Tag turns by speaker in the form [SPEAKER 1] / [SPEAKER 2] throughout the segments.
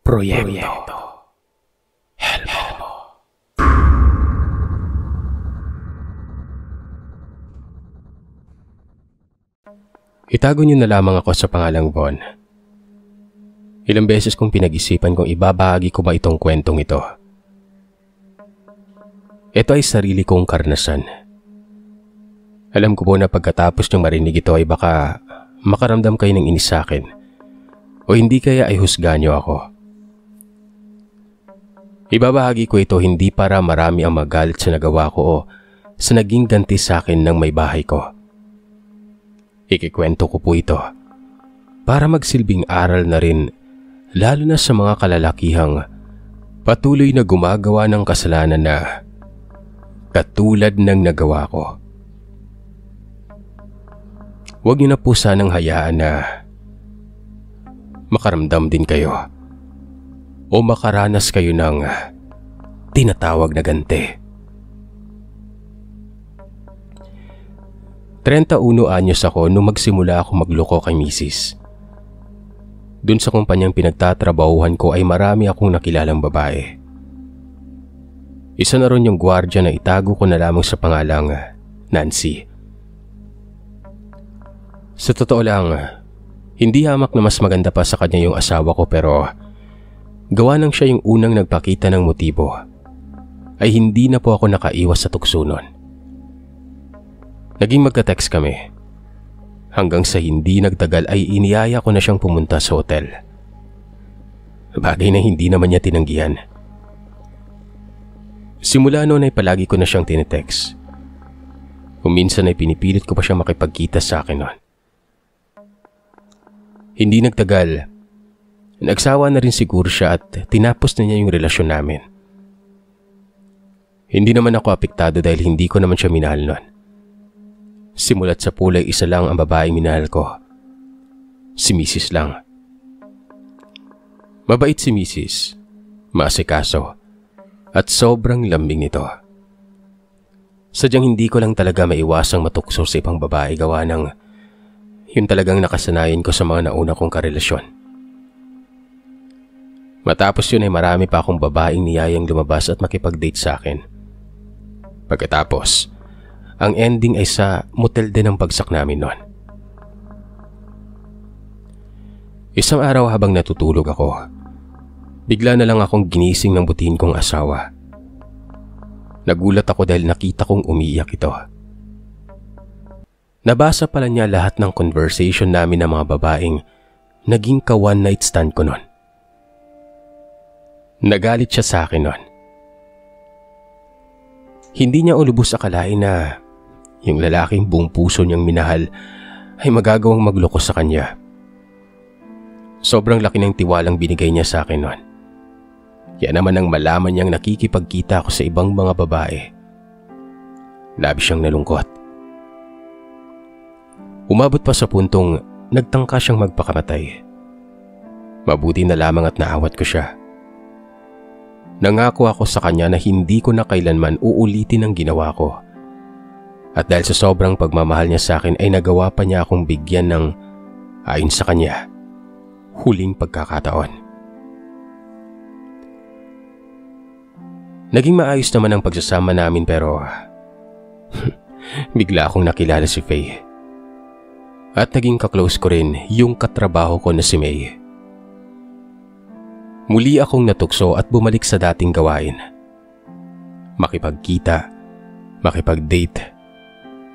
[SPEAKER 1] Proyekto Helmo. Itago niyo na lamang ako sa pangalang Von. Ilang beses kong pinag-isipan kung ibabahagi ko ba itong kwentong ito. Ito ay sarili kong karanasan. Alam ko po na pagkatapos niyong marinig ito ay baka makaramdam kayo ng inis sa akin o hindi kaya ay husgahan niyo ako. Ibabahagi ko ito hindi para marami ang magalit sa nagawa ko o sa naging ganti sa akin ng may bahay ko. Ikikwento ko po ito para magsilbing aral na rin lalo na sa mga kalalakihang patuloy na gumagawa ng kasalanan na katulad ng nagawa ko. Huwag niyo na po sanang hayaan na makaramdam din kayo o makaranas kayo ng tinatawag na ganti. 31 anyos ako nung magsimula ako magloko kay Mrs. Dun sa kumpanyang pinagtatrabahuhan ko ay marami akong nakilalang babae. Isa na ron yung gwardiya na itago ko na lamang sa pangalang Nancy. Sa totoo lang, hindi hamak na mas maganda pa sa kanya yung asawa ko pero gawa nang siya yung unang nagpakita ng motibo ay hindi na po ako nakaiwas sa tukso nun. Naging magka-text kami. Hanggang sa hindi nagtagal ay iniyaya ko na siyang pumunta sa hotel. Bagay na hindi naman niya tinanggihan. Simula noon ay palagi ko na siyang tinetext. Kung minsan ay pinipilit ko pa siyang makipagkita sa akin noon. Hindi nagtagal. Nagsawa na rin siguro siya at tinapos na niya yung relasyon namin. Hindi naman ako apektado dahil hindi ko naman siya minahal noon. Simulat sa pulay isa lang ang babaeng minahal ko. Si Mrs. lang. Mabait si Mrs. Maasikaso. At sobrang lambing nito. Sadyang hindi ko lang talaga maiwasang matukso sa ibang babae gawa ng yun talagang nakasanayan ko sa mga nauna kong karelasyon. Matapos yun ay marami pa akong babaeng niyayang lumabas at makipag-date sa akin. Pagkatapos, ang ending ay sa motel din ang bagsak namin noon. Isang araw habang natutulog ako, bigla na lang akong ginising ng butihin kong asawa. Nagulat ako dahil nakita kong umiiyak ito. Nabasa pala niya lahat ng conversation namin ng mga babaeng naging ka-one night stand ko noon. Nagalit siya sa akin noon. Hindi niya ulubos akalain na yung lalaking buong puso niyang minahal ay magagawang magloko sa kanya. Sobrang laki ng tiwalang binigay niya sa akin noon. Yan naman ang malaman niyang nakikipagkita ako sa ibang mga babae. Labis siyang nalungkot. Umabot pa sa puntong nagtangka siyang magpakamatay. Mabuti na lamang at naawat ko siya. Nangako ako sa kanya na hindi ko na kailanman uulitin ang ginawa ko. At dahil sa sobrang pagmamahal niya sa akin ay nagawa pa niya akong bigyan ng, ayon sa kanya, huling pagkakataon. Naging maayos naman ang pagsasama namin pero bigla akong nakilala si Faye. At naging kaklose ko rin yung katrabaho ko na si May. Muli akong natukso at bumalik sa dating gawain. Makipagkita, makipag-date,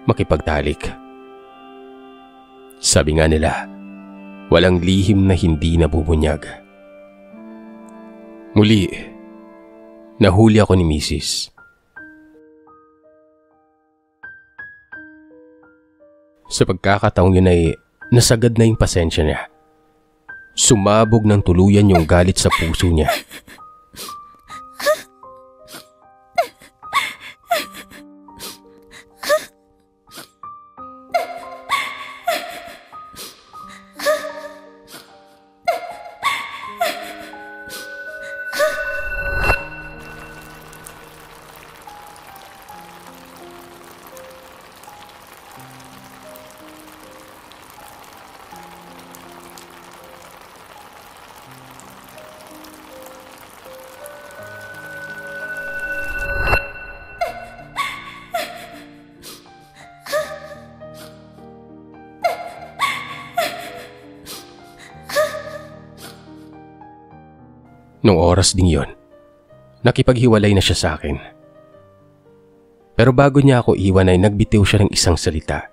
[SPEAKER 1] makipagtalik. Sabi nga nila, walang lihim na hindi nabubunyag. Muli, nahuli ako ni Mrs. Sa pagkakataong yun ay nasagad na yung pasensya niya. Sumabog ng tuluyan yung galit sa puso niya. Nung oras ding yon, nakipaghiwalay na siya sa akin. Pero bago niya ako iwan ay nagbitiw siya ng isang salita.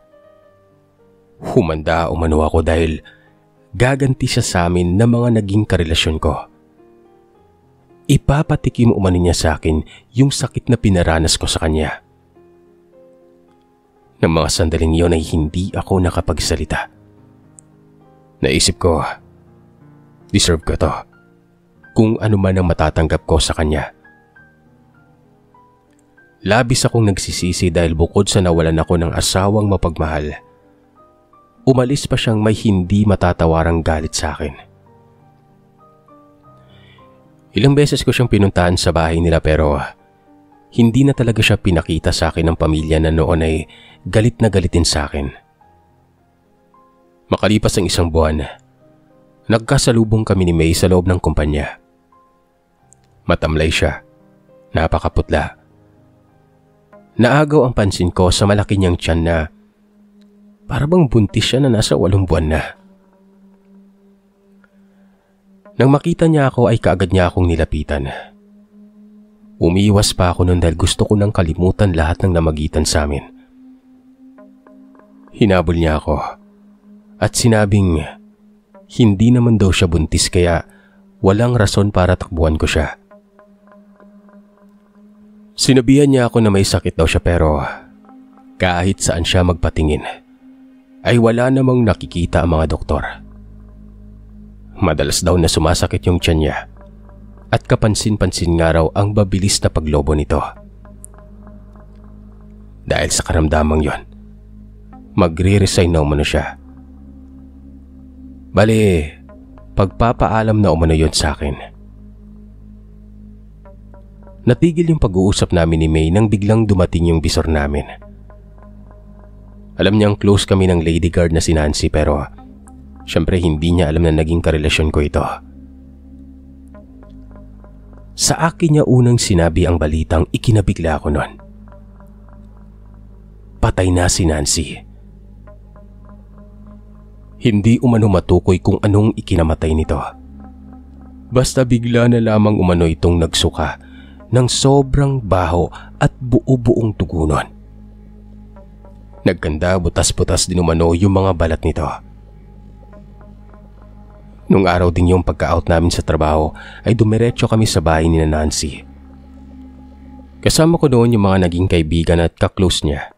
[SPEAKER 1] Humanda umano ako dahil gaganti siya sa amin na mga naging karelasyon ko. Ipapatikim umano niya sa akin yung sakit na pinaranas ko sa kanya. Ng mga sandaling yon ay hindi ako nakapagsalita. Naisip ko, deserve ko to. Kung ano man ang matatanggap ko sa kanya. Labis akong nagsisisi dahil bukod sa nawalan ako ng asawang mapagmahal, umalis pa siyang may hindi matatawarang galit sa akin. Ilang beses ko siyang pinuntahan sa bahay nila pero hindi na talaga siya pinakita sa akin ng pamilya na noon ay galit na galitin sa akin. Makalipas ang isang buwan, nagkasalubong kami ni May sa loob ng kumpanya. Matamlay siya, napakaputla. Naagaw ang pansin ko sa malaki niyang tiyan na para bang buntis siya na nasa 8 buwan na. Nang makita niya ako ay kaagad niya akong nilapitan. Umiiwas pa ako noon dahil gusto ko nang kalimutan lahat ng namagitan sa amin. Hinabol niya ako at sinabing hindi naman daw siya buntis kaya walang rason para takbuhan ko siya. Sinabihan niya ako na may sakit daw siya pero kahit saan siya magpatingin ay wala namang nakikita ang mga doktor. Madalas daw na sumasakit yung tiyan niya at kapansin-pansin nga raw ang babilis na paglobo nito. Dahil sa karamdamang yon, magre-resign na umano siya. Bali, pagpapaalam na umano yon sa akin. Natigil yung pag-uusap namin ni May nang biglang dumating yung bisor namin. Alam niyang close kami ng lady guard na si Nancy pero syempre hindi niya alam na naging karelasyon ko ito. Sa akin niya unang sinabi ang balitang ikinabigla ako noon. Patay na si Nancy. Hindi umano matukoy kung anong ikinamatay nito. Basta bigla na lamang umano itong nagsuka ng sobrang baho at buo-buong dugo nun. Nagkanda butas-butas din umano yung mga balat nito. Nung araw din yung pagka-out namin sa trabaho ay dumiretso kami sa bahay ni Nancy. Kasama ko doon yung mga naging kaibigan at ka-close niya.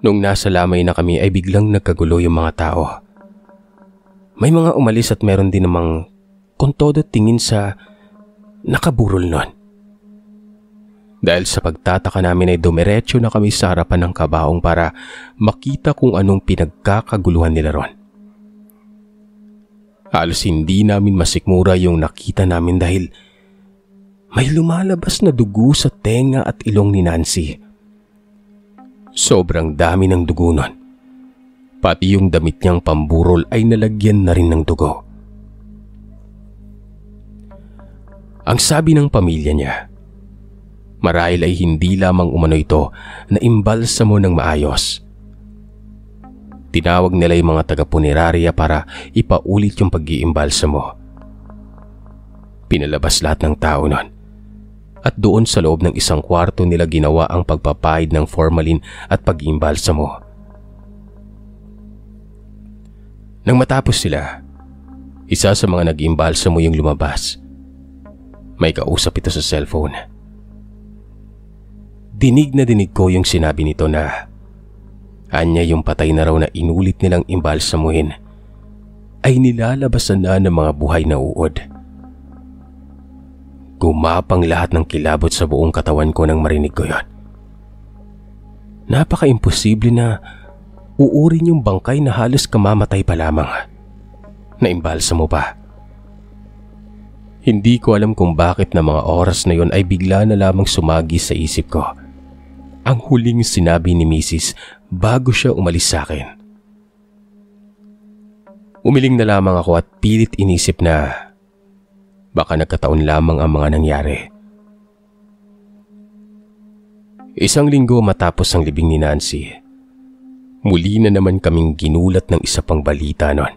[SPEAKER 1] Nung nasa lamay na kami ay biglang nagkagulo yung mga tao. May mga umalis at meron din namang kung todo tingin sa nakaburol nun. Dahil sa pagtataka namin ay dumiretso na kami sa harapan ng kabaong para makita kung anong pinagkakaguluhan nila ron. Halos hindi namin masikmura yung nakita namin dahil may lumalabas na dugo sa tenga at ilong ni Nancy. Sobrang dami ng dugo nun. Pati yung damit niyang pamburol ay nalagyan na rin ng dugo. Ang sabi ng pamilya niya, marahil ay hindi lamang umano ito na imbalsamo ng maayos. Tinawag nila yung mga taga-punerarya para ipaulit yung pag-iimbalsamo. Pinalabas lahat ng tao nun at doon sa loob ng isang kwarto nila ginawa ang pagpapahid ng formalin at pag-iimbalsamo. Nang matapos sila, isa sa mga nag-iimbalsamo yung lumabas. May kausap ito sa cellphone. Dinig na dinig ko yung sinabi nito na anya yung patay na raw na inulit nilang imbalsamuhin ay nilalabasan na ng mga buhay na uod. Gumapang lahat ng kilabot sa buong katawan ko nang marinig ko yon. Napaka-imposible na uurin yung bangkay na halos kamamatay pa lamang. Naimbalsamo pa. Hindi ko alam kung bakit na mga oras na yon ay bigla na lamang sumagi sa isip ko ang huling sinabi ni Mrs. bago siya umalis sa akin. Umiling na lamang ako at pilit inisip na baka nagkataon lamang ang mga nangyari. Isang linggo matapos ang libing ni Nancy, muli na naman kaming ginulat ng isa pang balita nun.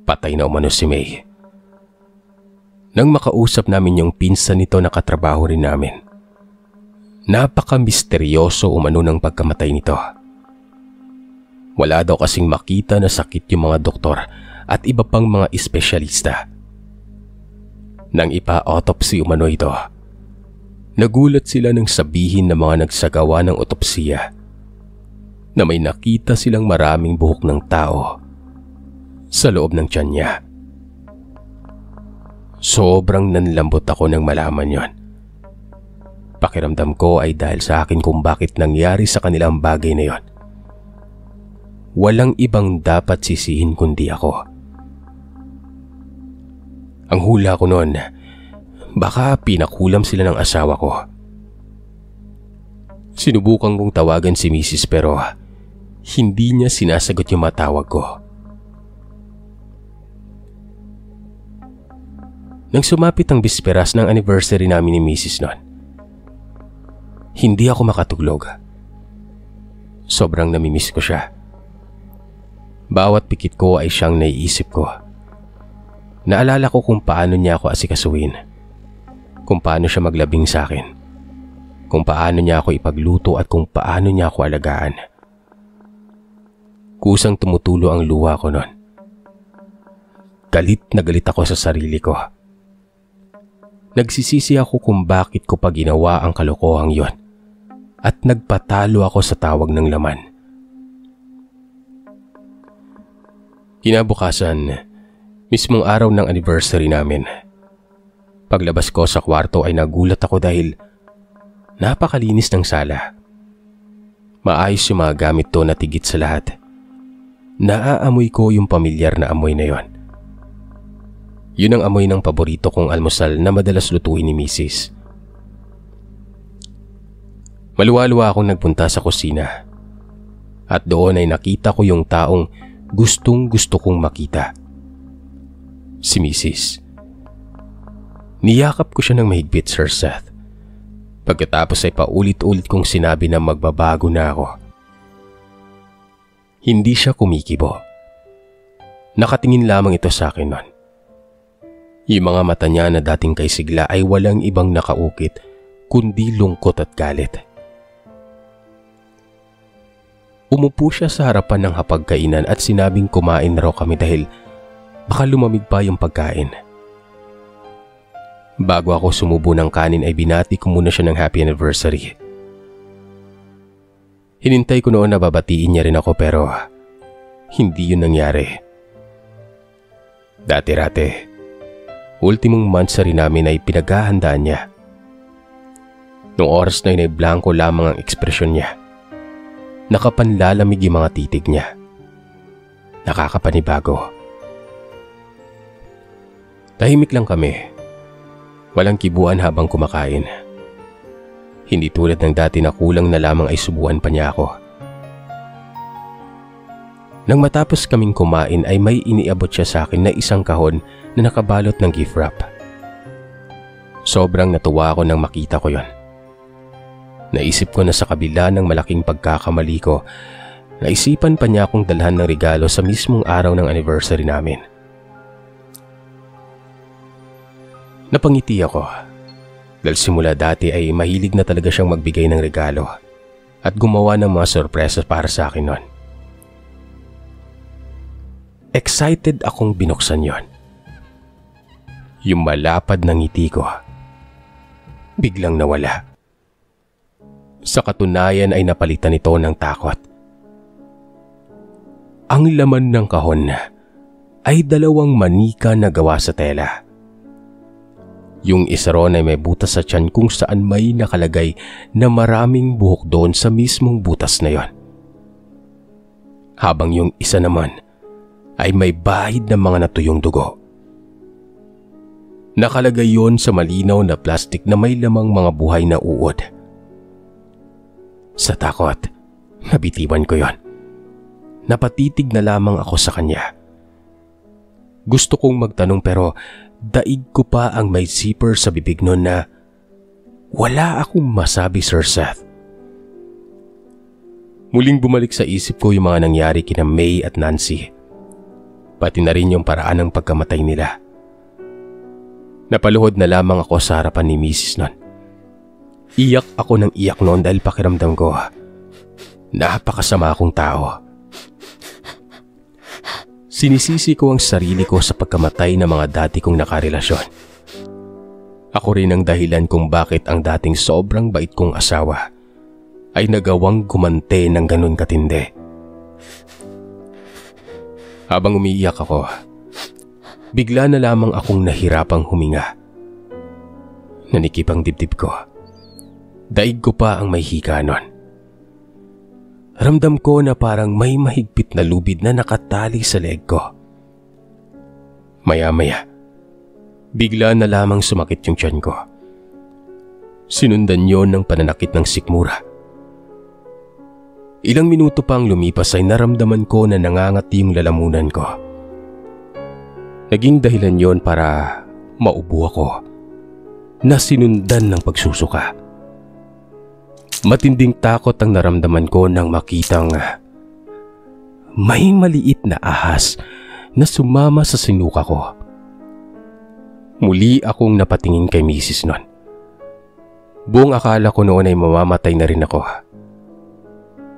[SPEAKER 1] Patay na umano si May. Nang makausap namin yung pinsan nito na katrabaho rin namin. Napaka-misteryoso umano ng pagkamatay nito. Wala daw kasing makita na sakit yung mga doktor at iba pang mga espesyalista. Nang ipa-autopsy umano ito, nagulat sila nang sabihin ng mga nagsagawa ng otopsiya na may nakita silang maraming buhok ng tao sa loob ng tiyan niya. Sobrang nanlambot ako nang malaman yon. Pakiramdam ko ay dahil sa akin kung bakit nangyari sa kanilang bagay na yon. Walang ibang dapat sisihin kundi ako. Ang hula ko noon, baka pinakulam sila ng asawa ko. Sinubukan kong tawagan si Mrs. pero hindi niya sinasagot yung matawag ko. Nang sumapit ang bisperas ng anniversary namin ni Mrs. noon, hindi ako makatulog. Sobrang namimiss ko siya. Bawat pikit ko ay siyang naiisip ko. Naalala ko kung paano niya ako asikasuhin, kung paano siya maglabing sa akin, kung paano niya ako ipagluto at kung paano niya ako alagaan. Kusang tumutulo ang luha ko noon. Galit na galit ako sa sarili ko. Nagsisisi ako kung bakit ko pa ginawa ang kalokohang yon at nagpatalo ako sa tawag ng laman. Kinabukasan, mismong araw ng anniversary namin, paglabas ko sa kwarto ay nagulat ako dahil napakalinis ng sala. Maayos yung mga gamit doon at higit sa lahat, naaamoy ko yung pamilyar na amoy na yon. Yun ang amoy ng paborito kong almusal na madalas lutuin ni Mrs. Maluwa-luwa akong nagpunta sa kusina at doon ay nakita ko yung taong gustong-gusto kong makita. Si Mrs. Niyakap ko siya ng mahigpit, Sir Seth. Pagkatapos ay paulit-ulit kong sinabi na magbabago na ako. Hindi siya kumikibo. Nakatingin lamang ito sa akin noon. Yung mga mata niya na dating kay sigla ay walang ibang nakaukit kundi lungkot at galit. Umupo siya sa harapan ng hapagkainan at sinabing kumain raw kami dahil baka lumamig pa yung pagkain. Bago ako sumubo ng kanin ay binati ko muna siya ng happy anniversary. Hinintay ko noon na babatiin niya rin ako pero hindi yun nangyari. Dati-rate, ultimong monthsary namin ay pinaghahandaan niya. Noong oras na yun ay blanco lamang ang ekspresyon niya. Nakapanlalamig yung mga titig niya. Nakakapanibago. Tahimik lang kami. Walang kibuan habang kumakain. Hindi tulad ng dati na kulang na lamang ay subuan pa niya ako. Nang matapos kaming kumain ay may iniabot siya sa akin na isang kahon na nakabalot ng gift wrap. Sobrang natuwa ako nang makita ko yon. Naisip ko na sa kabila ng malaking pagkakamali ko, naisipan pa niya akong dalhan ng regalo sa mismong araw ng anniversary namin. Napangiti ako dahil simula dati ay mahilig na talaga siyang magbigay ng regalo at gumawa ng mga sorpresa para sa akin noon. Excited akong binuksan yon. Yung malapad na ngiti ko biglang nawala. Sa katunayan ay napalitan ito ng takot. Ang laman ng kahon ay 2 manika na gawa sa tela. Yung isa ron ay may butas sa tiyan kung saan may nakalagay na maraming buhok doon sa mismong butas na yon. Habang yung isa naman ay may bahid ng mga natuyong dugo. Nakalagay yon sa malinaw na plastik na may lamang mga buhay na uod. Sa takot, nabitiwan ko yon. Napatitig na lamang ako sa kanya. Gusto kong magtanong pero daig ko pa ang may zipper sa bibig noon na wala akong masabi, Sir Seth. Muling bumalik sa isip ko yung mga nangyari kina May at Nancy. Pati na rin yung paraan ng pagkamatay nila. Napaluhod na lamang ako sa harapan ni Mrs. noon. Iyak ako ng iyak noon dahil pakiramdam ko, napakasama akong tao. Sinisisi ko ang sarili ko sa pagkamatay ng mga dati kong nakarelasyon. Ako rin ang dahilan kung bakit ang dating sobrang bait kong asawa ay nagawang gumante ng ganun katindi. Habang umiiyak ako, bigla na lamang akong nahirapang huminga. Nanikip ang dibdib ko. Daig ko pa ang may hika nun. Ramdam ko na parang may mahigpit na lubid na nakatali sa leeg ko. Maya-maya, bigla na lamang sumakit yung tiyan ko. Sinundan yon ng pananakit ng sikmura. Ilang minuto pang lumipas ay naramdaman ko na nangangati yung lalamunan ko. Naging dahilan yon para maubo ako na sinundan ng pagsusuka. Matinding takot ang naramdaman ko nang makitang may maliit na ahas na sumama sa sinuka ko. Muli akong napatingin kay Mrs. noon. Buong akala ko noon ay mamamatay na rin ako.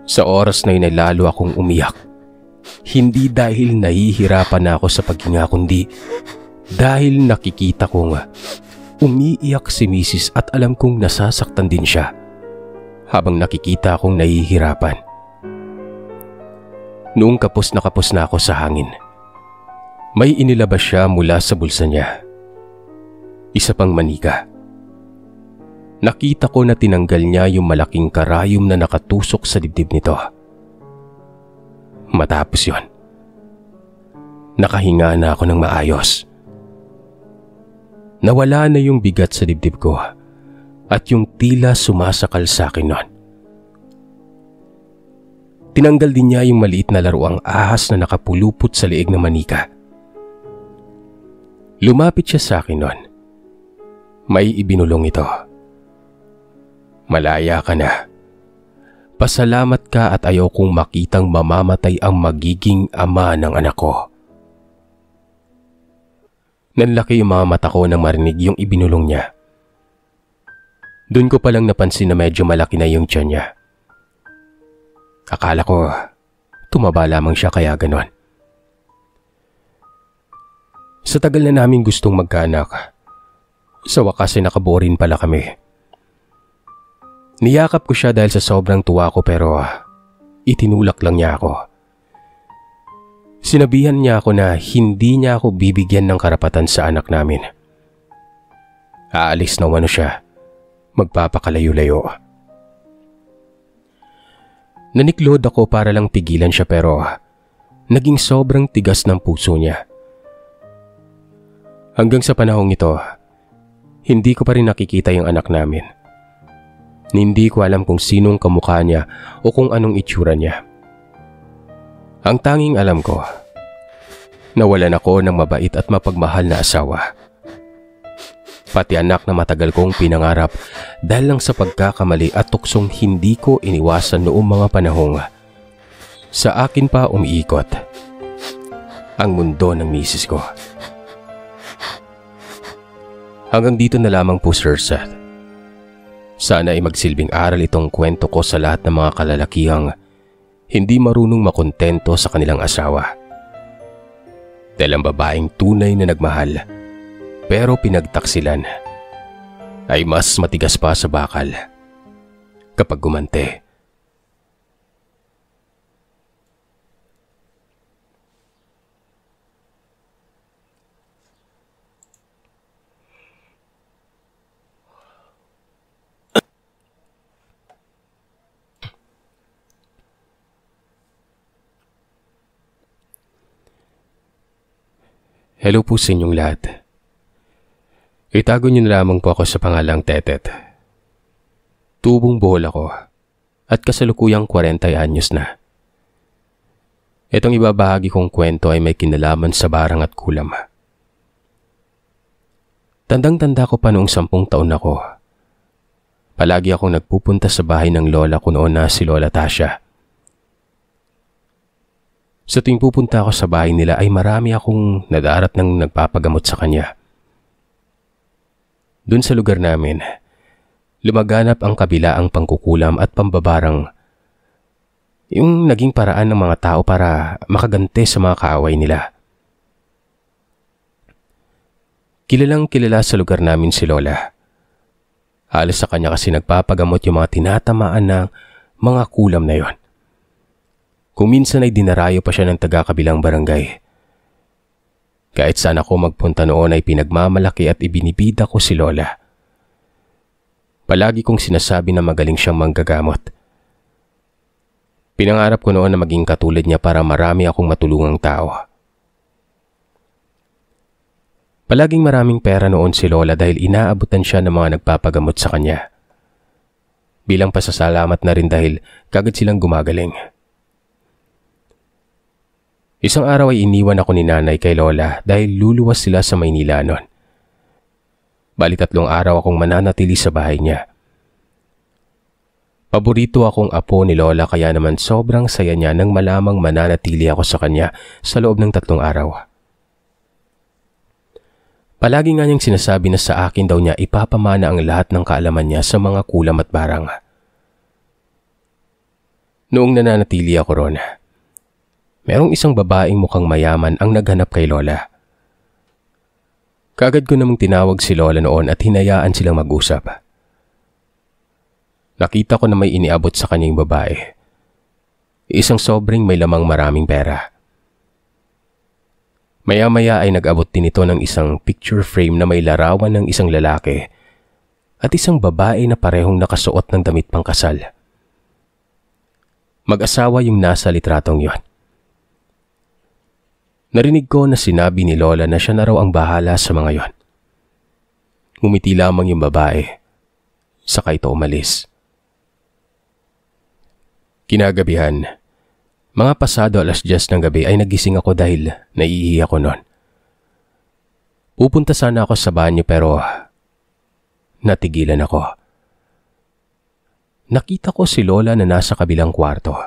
[SPEAKER 1] Sa oras na yun ay lalo akong umiyak. Hindi dahil nahihirapan na ako sa paghinga kundi dahil nakikita kong umiiyak si Mrs. at alam kong nasasaktan din siya habang nakikita akong nahihirapan. Noong kapos na ako sa hangin, may inilabas siya mula sa bulsa niya. Isa pang manika. Nakita ko na tinanggal niya yung malaking karayom na nakatusok sa dibdib nito. Matapos yon, nakahinga na ako ng maayos. Nawala na yung bigat sa dibdib ko at yung tila sumasakal sa akin noon. Tinanggal din niya yung maliit na laruang ahas na nakapulupot sa leeg ng manika. Lumapit siya sa akin noon. May ibinulong ito. Malaya ka na. Pasalamat ka at ayaw kong makitang mamamatay ang magiging ama ng anak ko. Nanlaki yung mga mata ko nang marinig yung ibinulong niya. Doon ko palang napansin na medyo malaki na yung tiyan niya. Akala ko tumaba lamang siya kaya ganon. Sa tagal na namin gustong magkaanak, sa wakas ay nakaborin pala kami. Niyakap ko siya dahil sa sobrang tuwa ko pero itinulak lang niya ako. Sinabihan niya ako na hindi niya ako bibigyan ng karapatan sa anak namin. Aalis na umano siya. Magpapakalayo-layo. Naniklod ako para lang pigilan siya pero naging sobrang tigas ng puso niya. Hanggang sa panahong ito, hindi ko pa rin nakikita yung anak namin. Hindi ko alam kung sinong kamukha niya o kung anong itsura niya. Ang tanging alam ko, nawalan ako ng mabait at mapagmahal na asawa. Pati anak na matagal kong pinangarap dahil lang sa pagkakamali at tuksong hindi ko iniwasan noong mga panahong sa akin pa umiikot ang mundo ng misis ko. Hanggang dito na lamang po, Sir Seth. Sana ay magsilbing aral itong kwento ko sa lahat ng mga kalalakihang hindi marunong makontento sa kanilang asawa. Dahil ang babaeng tunay na nagmahal pero pinagtaksilan ay mas matigas pa sa bakal kapag gumante. Hello po sa inyong lahat. Itago niyo na lamang po ako sa pangalang Tetet. Tubong buhol ako at kasalukuyang 40 anyos na. Itong ibabahagi kong kwento ay may kinalaman sa barang at kulam. Tandang-tanda ko pa noong 10 taon ako. Palagi akong nagpupunta sa bahay ng lola ko noon na si Lola Tasha. Sa tuwing pupunta ako sa bahay nila ay marami akong nadarat ng nagpapagamot sa kanya. Doon sa lugar namin, lumaganap ang kabilaang pangkukulam at pambabarang, yung naging paraan ng mga tao para makagante sa mga kaaway nila. Kilalang kilala sa lugar namin si Lola. Halos sa kanya kasi nagpapagamot yung mga tinatamaan ng mga kulam na yon. Kung minsan ay dinarayo pa siya ng taga-kabilang barangay. Kahit saan ako magpunta noon ay pinagmamalaki at ibinibida ko si Lola. Palagi kong sinasabi na magaling siyang manggagamot. Pinangarap ko noon na maging katulad niya para marami akong matulungang tao. Palaging maraming pera noon si Lola dahil inaabutan siya ng mga nagpapagamot sa kanya. Bilang pasasalamat na rin dahil kagad silang gumagaling. Isang araw ay iniwan ako ni nanay kay Lola dahil luluwas sila sa Maynila noon. Bali 3 araw akong mananatili sa bahay niya. Paborito akong apo ni Lola kaya naman sobrang saya niya nang malamang mananatili ako sa kanya sa loob ng 3 araw. Palagi nga niyang sinasabi na sa akin daw niya ipapamana ang lahat ng kaalaman niya sa mga kulam at barang. Noong nananatili ako ron, merong isang babaeng mukhang mayaman ang naghanap kay Lola. Kaagad ko namang tinawag si Lola noon at hinayaan silang mag-usap. Nakita ko na may iniabot sa kanya yung babae. Isang sobrang may lamang maraming pera. Maya-maya ay nag-abot din ito ng isang picture frame na may larawan ng isang lalaki at isang babae na parehong nakasuot ng damit pangkasal. Mag-asawa yung nasa litratong yon. Narinig ko na sinabi ni Lola na siya na raw ang bahala sa mga yon. Ngumiti lamang yung babae, saka ito umalis. Kinagabihan, mga pasado 10:00 ng gabi ay nagising ako dahil naiihi ako noon. Pupunta sana ako sa banyo pero natigilan ako. Nakita ko si Lola na nasa kabilang kwarto.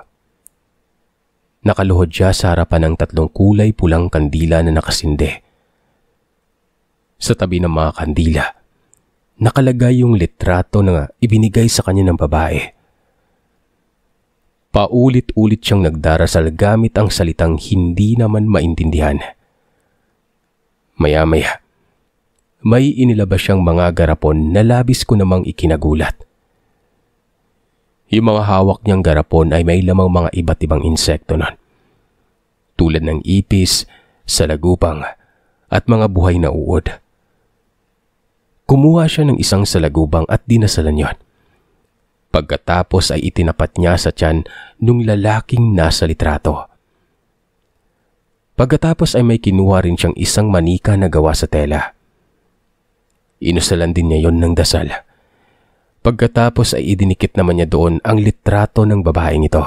[SPEAKER 1] Nakaluhod siya sa harapan ng 3 kulay pulang kandila na nakasinde. Sa tabi ng mga kandila, nakalagay yung litrato na ibinigay sa kanya ng babae. Paulit-ulit siyang nagdarasal gamit ang salitang hindi naman maintindihan. Maya-maya, may inilabas siyang mga garapon na labis ko namang ikinagulat. Yung mga hawak niyang garapon ay may lamang mga iba't ibang insekto nun. Tulad ng ipis, salagupang, at mga buhay na uod. Kumuha siya ng isang salagubang at dinasalan yon. Pagkatapos ay itinapat niya sa tiyan nung lalaking nasa litrato. Pagkatapos ay may kinuha rin siyang isang manika na gawa sa tela. Inusalan din niya yon ng dasal. Pagkatapos ay idinikit naman niya doon ang litrato ng babaeng ito.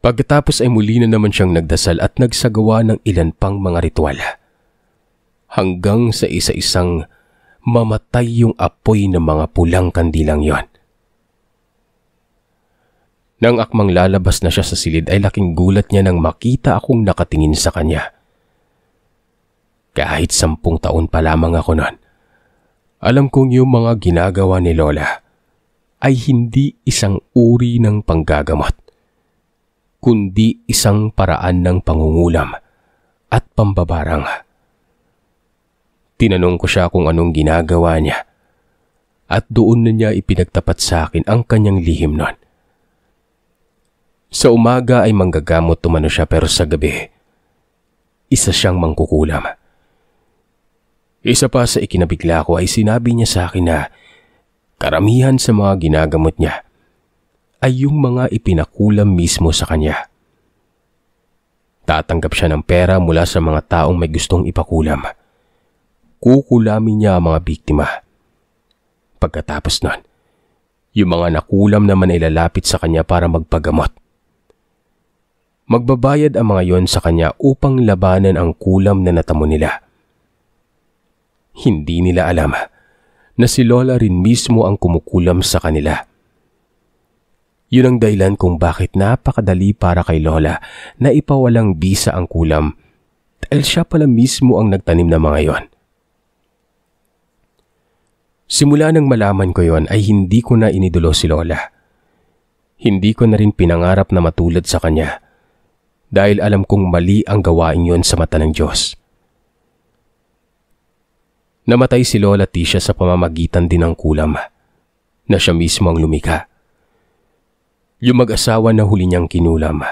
[SPEAKER 1] Pagkatapos ay muli na naman siyang nagdasal at nagsagawa ng ilan pang mga ritual. Hanggang sa isa-isang mamatay yung apoy ng mga pulang kandilang yon. Nang akmang lalabas na siya sa silid ay laking gulat niya nang makita akong nakatingin sa kanya. Kahit 10 taon pa lamang ako noon, alam kong yung mga ginagawa ni Lola ay hindi isang uri ng panggagamot, kundi isang paraan ng pangungulam at pambabarang. Tinanong ko siya kung anong ginagawa niya at doon na niya ipinagtapat sa akin ang kanyang lihim nun. Sa umaga ay manggagamot tumano siya pero sa gabi, isa siyang mangkukulam. Isa pa sa ikinabigla ko ay sinabi niya sa akin na karamihan sa mga ginagamot niya ay yung mga ipinakulam mismo sa kanya. Tatanggap siya ng pera mula sa mga taong may gustong ipakulam. Kukulamin niya ang mga biktima. Pagkatapos nun, yung mga nakulam naman ay lalapit sa kanya para magpagamot. Magbabayad ang mga yon sa kanya upang labanan ang kulam na natamo nila. Hindi nila alam na si Lola rin mismo ang kumukulam sa kanila. Yun ang dahilan kung bakit napakadali para kay Lola na ipawalang bisa ang kulam dahil siya pala mismo ang nagtanim ng mga yon. Simula nang malaman ko yon ay hindi ko na inidulo si Lola. Hindi ko na rin pinangarap na matulad sa kanya dahil alam kong mali ang gawain yon sa mata ng Diyos. Namatay si Lola Tisha sa pamamagitan din ng kulam na siya mismo ang lumika. Yung mag-asawa na huli niyang kinulam,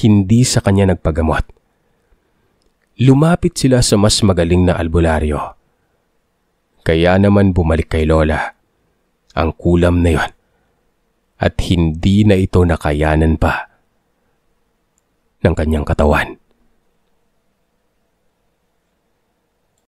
[SPEAKER 1] hindi sa kanya nagpagamot. Lumapit sila sa mas magaling na albularyo. Kaya naman bumalik kay Lola ang kulam na yon at hindi na ito nakayanan pa ng kanyang katawan.